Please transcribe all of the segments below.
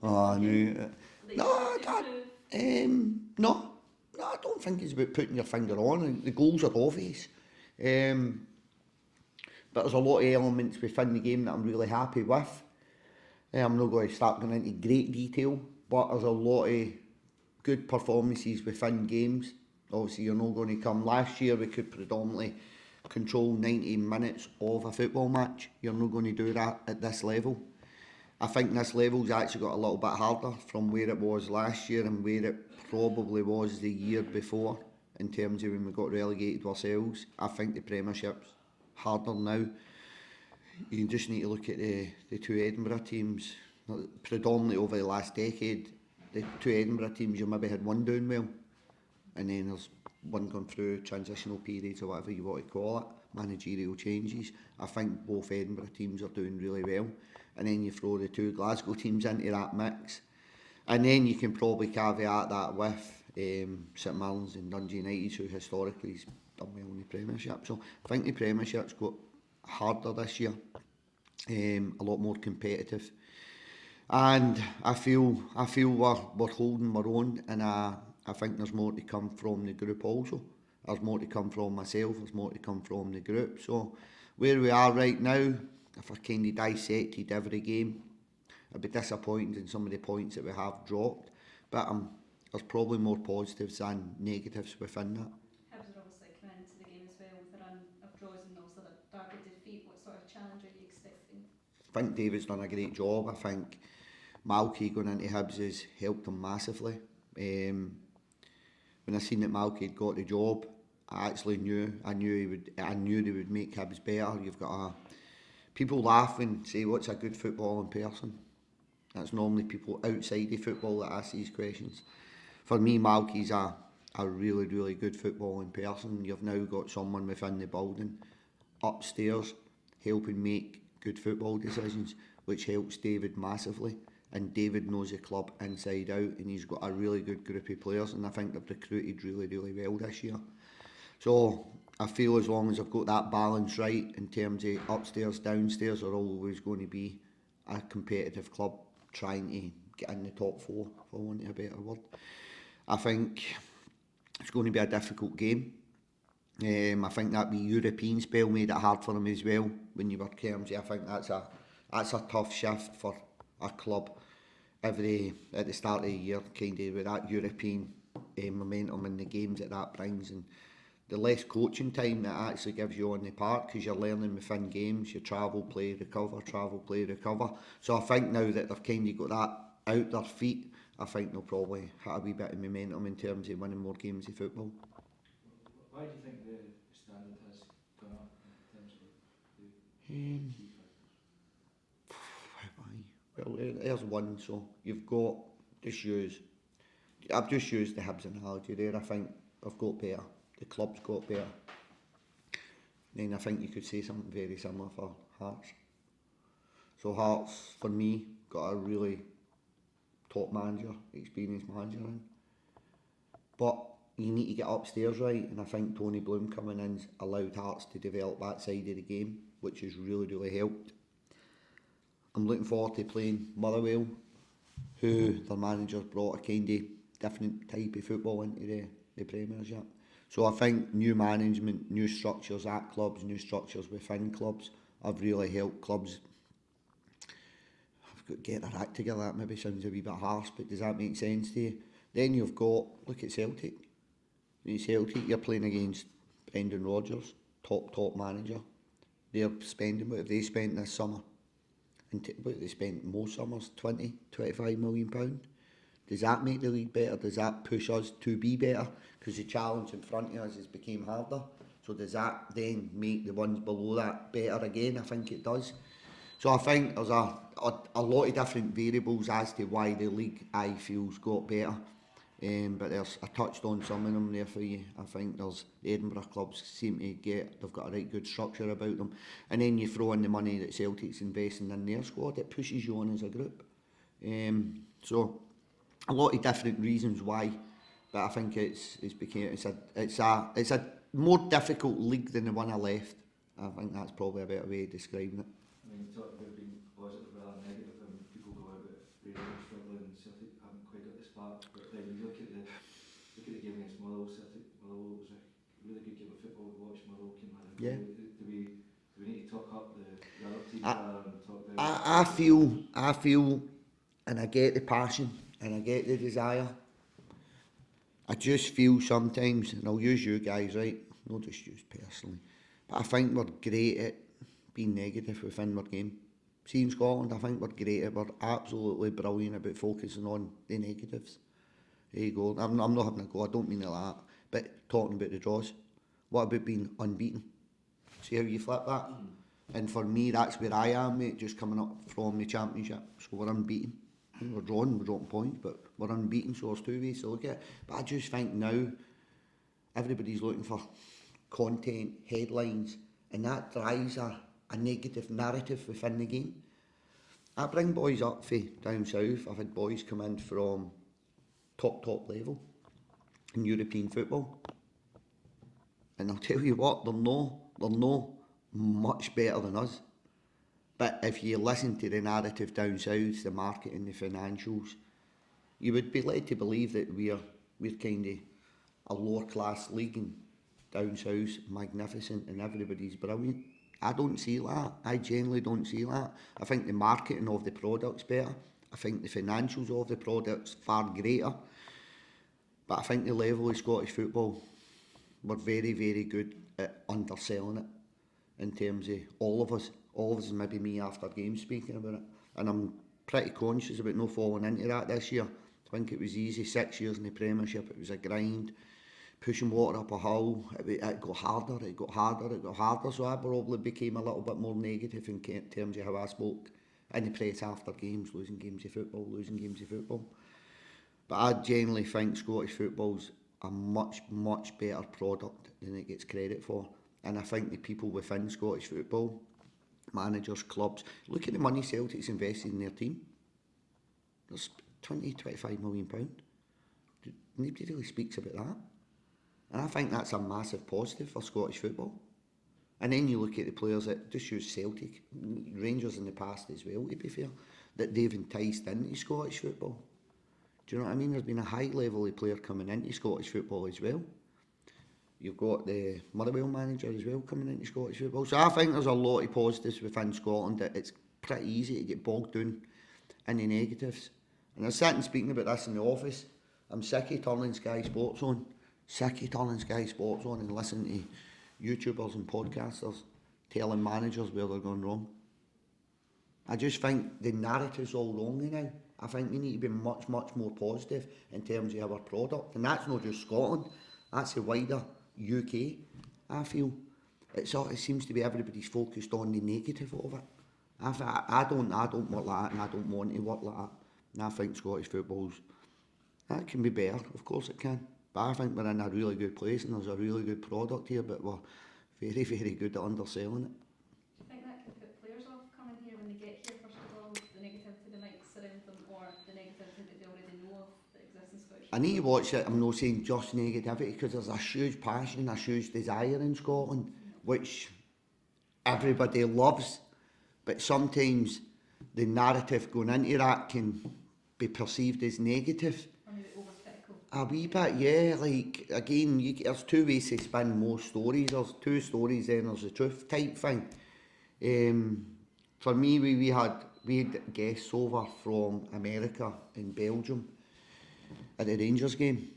Oh, no. That No, you have to I, improve? no. No, I don't think it's about putting your finger on. The goals are obvious. Um, but there's a lot of elements within the game that I'm really happy with. I'm not going to start going into great detail, but there's a lot of good performances within games. Obviously, you're not going to come. Last year, we could predominantly control 90 minutes of a football match. You're not going to do that at this level. I think this level's actually got a little bit harder from where it was last year and where it probably was the year before in terms of when we got relegated ourselves. I think the Premiership's harder now. You just need to look at the two Edinburgh teams. Predominantly over the last decade, the two Edinburgh teams, you maybe had one doing well, and then there's one gone through transitional periods or whatever you want to call it, managerial changes. I think both Edinburgh teams are doing really well, and then you throw the two Glasgow teams into that mix, and then you can probably caveat that with St Mirren's and Dundee United, who historically has done well in the Premiership. So I think the Premiership's got harder this year, a lot more competitive, and I feel we're holding our own, and I think there's more to come from the group also. There's more to come from myself, there's more to come from the group. So where we are right now, if I kind of dissected every game, I'd be disappointed in some of the points that we have dropped, but there's probably more positives than negatives within that. Hibs are obviously coming into the game as well with a run of draws and also the Derby defeat. What sort of challenge are you expecting? I think David's done a great job. I think Malky going into Hibs has helped him massively. When I seen that Malky had got the job, I knew they would make Hibs better. You've got people laugh and say, "What's a good footballing person?" That's normally people outside the football that ask these questions. For me, Malky's a really, really good footballing person. You've now got someone within the building, upstairs, helping make good football decisions, which helps David massively. And David knows the club inside out, and he's got a really good group of players, and I think they've recruited really, really well this year. So I feel as long as I've got that balance right in terms of upstairs, downstairs, are always going to be a competitive club trying to get in the top four, for want of a better word. I think it's going to be a difficult game. I think that the European spell made it hard for them as well. When you were Kermsey, I think that's a tough shift for a club at the start of the year, kind of with that European momentum and the games that brings, and the less coaching time that actually gives you on the park, because you're learning within games, you travel, play, recover, travel, play, recover. So I think now that they've kind of got that out their feet, I think they'll probably hit a wee bit of momentum in terms of winning more games of football. Why do you think the standard has gone up in terms of the Um, key factors? well, there's one. So you've got I've just used the Hibs analogy there. I think they've got better. The club's got better. Then I think you could say something very similar for Hearts. So Hearts, for me, got a really top manager, experienced manager in. But you need to get upstairs right, and I think Tony Bloom coming in's allowed Hearts to develop that side of the game, which has really, really helped. I'm looking forward to playing Motherwell, who their manager's brought a kind of different type of football into the Premiership. So I think new management, new structures at clubs, new structures within clubs have really helped clubs. I've got to get their act together. That maybe sounds a wee bit harsh, but does that make sense to you? Then you've got, look at Celtic. Celtic, you're playing against Brendan Rodgers, top manager. They're spending, what have they spent this summer? And what have they spent most summers? 20, 25 million pounds. Does that make the league better? Does that push us to be better? Because the challenge in front of us has become harder. So does that then make the ones below that better again? I think it does. So I think there's a lot of different variables as to why the league, I feel's got better. But I touched on some of them there for you. I think there's the Edinburgh clubs seem to they've got a right good structure about them. And then you throw in the money that Celtic's investing in their squad, it pushes you on as a group. So a lot of different reasons why, but I think it's a more difficult league than the one I left. I think that's probably a better way of describing it. I mean, you talk about being positive rather than negative, and people go about really struggling heart, but then you look at the game against Motherwell. Motherwell was a really good game of football to watch. Motherwell came had a Yeah. do we need to talk up the other teams I- rather than talk down? I feel, and I get the passion, and I get the desire. I just feel sometimes, and I'll use you guys, right? Not just you personally, but I think we're great at being negative within our game. See, in Scotland, I think we're great at, we're absolutely brilliant about focusing on the negatives. There you go. I'm not having a go, I don't mean it like that, but talking about the draws. What about being unbeaten? See how you flip that? And for me, that's where I am, mate, just coming up from the championship. So we're unbeaten. We're dropping points, but we're unbeaten, so there's two ways to look at it. But I just think now, everybody's looking for content, headlines, and that drives a negative narrative within the game. I bring boys up from down south. I've had boys come in from top level in European football. And I'll tell you what, they're no much better than us. But if you listen to the narrative down south, the marketing, the financials, you would be led to believe that we're kind of a lower class league, and down south magnificent and everybody's brilliant. I don't see that. I genuinely don't see that. I think the marketing of the product's better. I think the financials of the product's far greater. But I think the level of Scottish football, we're very, very good at underselling it in terms of all of us, and maybe me after games speaking about it. And I'm pretty conscious about not falling into that this year. I think it was easy, 6 years in the Premiership, it was a grind, pushing water up a hill, it got harder, so I probably became a little bit more negative in terms of how I spoke in the press after games, losing games of football. But I genuinely think Scottish football's a much, much better product than it gets credit for. And I think the people within Scottish football, managers, clubs, look at the money Celtic's invested in their team. There's 20-25 million pounds. Nobody really speaks about that. And I think that's a massive positive for Scottish football. And then you look at the players that just use Celtic, Rangers in the past as well, to be fair, that they've enticed into Scottish football. Do you know what I mean? There's been a high level of player coming into Scottish football as well. You've got the Motherwell manager as well coming into Scottish football. So I think there's a lot of positives within Scotland, that it's pretty easy to get bogged down in the negatives. And I was sitting speaking about this in the office. I'm sick of turning Sky Sports on. And listening to YouTubers and podcasters telling managers where they're going wrong. I just think the narrative's all wrong now. I think we need to be much, much more positive in terms of our product. And that's not just Scotland, that's the wider UK, I feel. It seems to be everybody's focused on the negative of it. I don't work like that, and I don't want to work like that. And I think Scottish that can be better, of course it can. But I think we're in a really good place, and there's a really good product here, but we're very, very good at underselling it. Do you think that can put players off coming here when they get here, first of all, the negativity that might surround them, or the negativity that they already know of that exists in Scottish? I need to watch it. I'm not saying just negativity, because there's a huge passion, a huge desire in Scotland, which everybody loves, but sometimes the narrative going into that can be perceived as negative. Or maybe over-critical. A wee bit, yeah. Like, again, there's two ways to spin most stories. There's two stories, then there's the truth type thing. For me, we had guests over from America and Belgium at the Rangers game,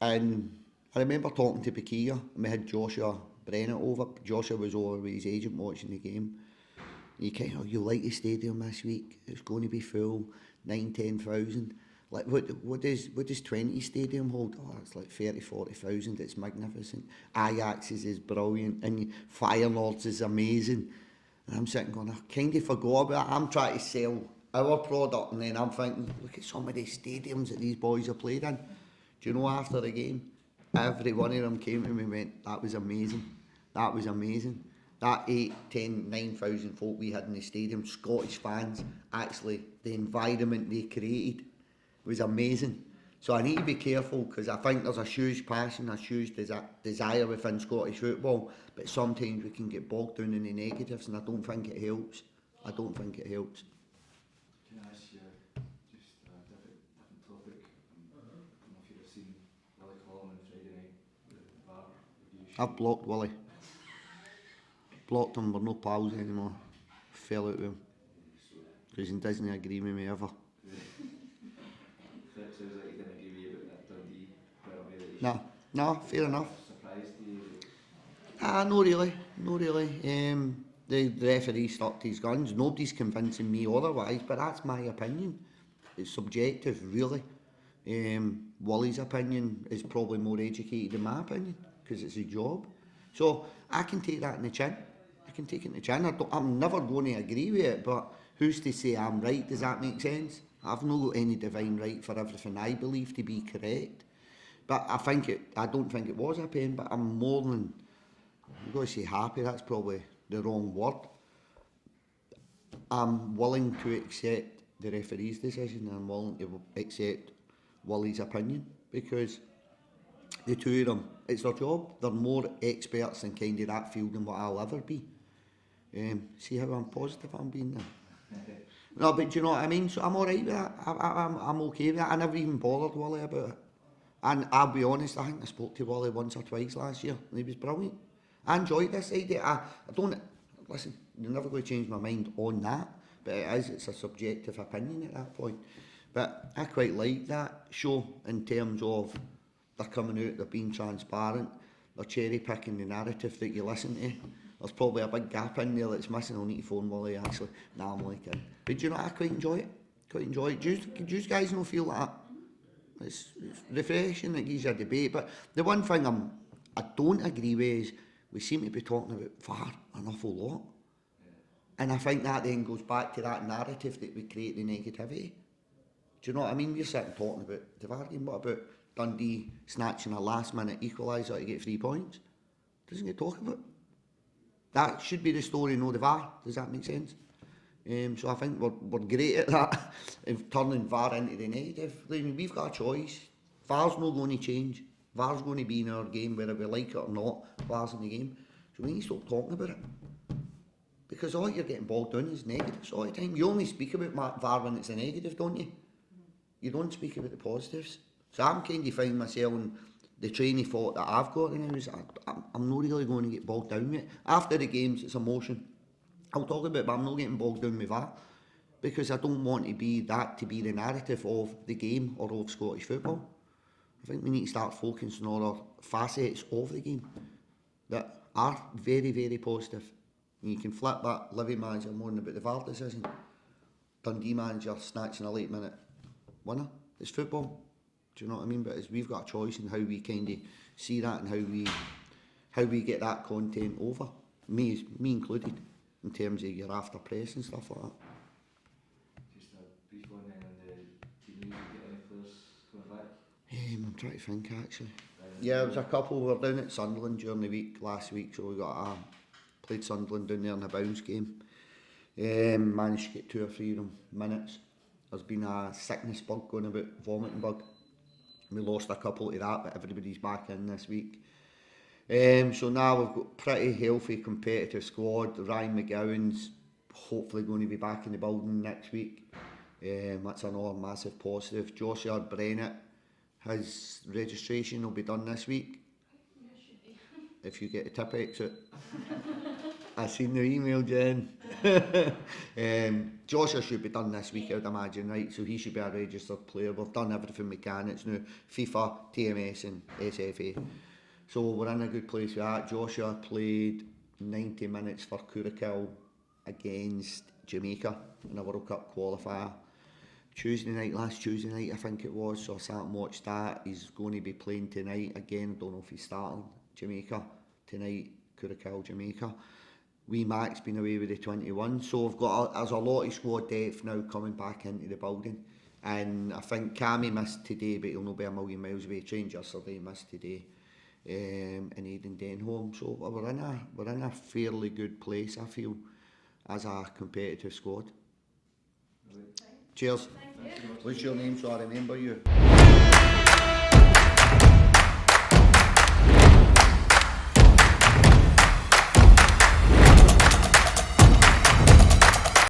and I remember talking to Bakia, and we had Joshua Brennett over. Joshua was over with his agent watching the game. You kind of, you like the stadium this week? It's going to be full, 9-10,000. Like what does 20 stadium hold? Oh, it's like 30-40,000. It's magnificent. Ajax is brilliant, and Feyenoord is amazing. And I'm sitting going, I kind of forgot about it. I'm trying to sell our product, and then I'm thinking, look at some of the stadiums that these boys have played in. Do you know, after the game, every one of them came to me and went, that was amazing. That 8, 10, 9,000 folk we had in the stadium, Scottish fans, actually, the environment they created was amazing. So I need to be careful, because I think there's a huge passion, a huge desire within Scottish football, but sometimes we can get bogged down in the negatives, and I don't think it helps. Can I ask you just a different topic? I've blocked Willie. Blocked him, we're no pals anymore. Fell out with him. Because he doesn't agree with me ever. That sounds like he didn't agree with you about that Dundee penalty that you No, fair enough. surprised you. No really. The referee stuck to his guns. Nobody's convincing me otherwise, but that's my opinion. It's subjective, really. Willie's opinion is probably more educated than my opinion, because it's his job. So I can take that in the chin. I can take it in the chin. I'm never going to agree with it, but who's to say I'm right? Does that make sense? I've not got any divine right for everything I believe to be correct. But I don't think it was a pen, but I'm more than, I'm going to say happy, that's probably the wrong word. I'm willing to accept the referee's decision, and I'm willing to accept Willie's opinion, because the two of them, it's their job. They're more experts in kind of that field than what I'll ever be. See how I'm positive I'm being there? No, but do you know what I mean? So I'm alright with that. I'm okay with that. I never even bothered Willie about it. And I'll be honest, I think I spoke to Willie once or twice last year, and he was brilliant. I enjoyed this idea. I don't, listen, you're never going to change my mind on that, but it's a subjective opinion at that point. But I quite like that show in terms of they're coming out, they're being transparent, they're cherry picking the narrative that you listen to. There's probably a big gap in there that's missing. I'll need to phone Willie actually. Nah, I'm only kidding. But do you know, I quite enjoy it. Do you guys not feel like that? It's refreshing, it gives you a debate. But the one thing I don't agree with is we seem to be talking about VAR an awful lot. And I think that then goes back to that narrative that we create the negativity. Do you know what I mean? We're sitting talking about the VAR game. What about Dundee snatching a last minute equaliser to get 3 points? Doesn't get talked about. That should be the story, no the VAR. Does that make sense? So I think we're great at that, in turning VAR into the negative. We've got a choice. VAR's not going to change. VAR's going to be in our game whether we like it or not. VAR's in the game. So we need to stop talking about it. Because all you're getting bogged down is negatives all the time. You only speak about VAR when it's a negative, don't you? You don't speak about the positives. So I'm kind of finding myself in the train of thought that I've got now is I'm not really going to get bogged down with it. After the games, it's emotion. I'll talk about it, but I'm not getting bogged down with that, because I don't want to be the narrative of the game or of Scottish football. I think we need to start focusing on other facets of the game that are very, very positive. And you can flip that Livi manager moaning about the VAR decision, Dundee manager snatching a late minute winner. It's football. Do you know what I mean? But we've got a choice in how we kind of see that and how we get that content over. Me included, in terms of your after press and stuff like that. Just a brief one then on the news, you get any players coming back? I'm trying to think actually. Yeah, there was a couple. We were down at Sunderland during the week last week, so we played Sunderland down there in a bounce game. Managed to get 2 or 3 of them minutes. There's been a sickness bug going about, vomiting bug. We lost a couple to that, but everybody's back in this week. So now we've got pretty healthy competitive squad. Ryan McGowan's hopefully going to be back in the building next week. That's another massive positive. Joshua Brennett, his registration will be done this week. Yeah, should be. If you get a tip exit. I seen the email, Jen. Joshua should be done this week, I would imagine, right? So he should be a registered player. We've done everything we can. It's now FIFA, TMS and SFA. So we're in a good place with that. Joshua played 90 minutes for Curacao against Jamaica in a World Cup qualifier. Last Tuesday night I think it was, so I sat and watched that. He's going to be playing tonight again. Don't know if he's starting Jamaica tonight, Curacao, Jamaica. Wee Mac's been away with the 21, so there's a lot of squad depth now coming back into the building. And I think Cammy missed today, but he'll not be a million miles away. Trained yesterday, missed today. And Aidan Denholm. So we're in a fairly good place, I feel, as a competitive squad. Right. Cheers. Thank you. What's your name so I remember you?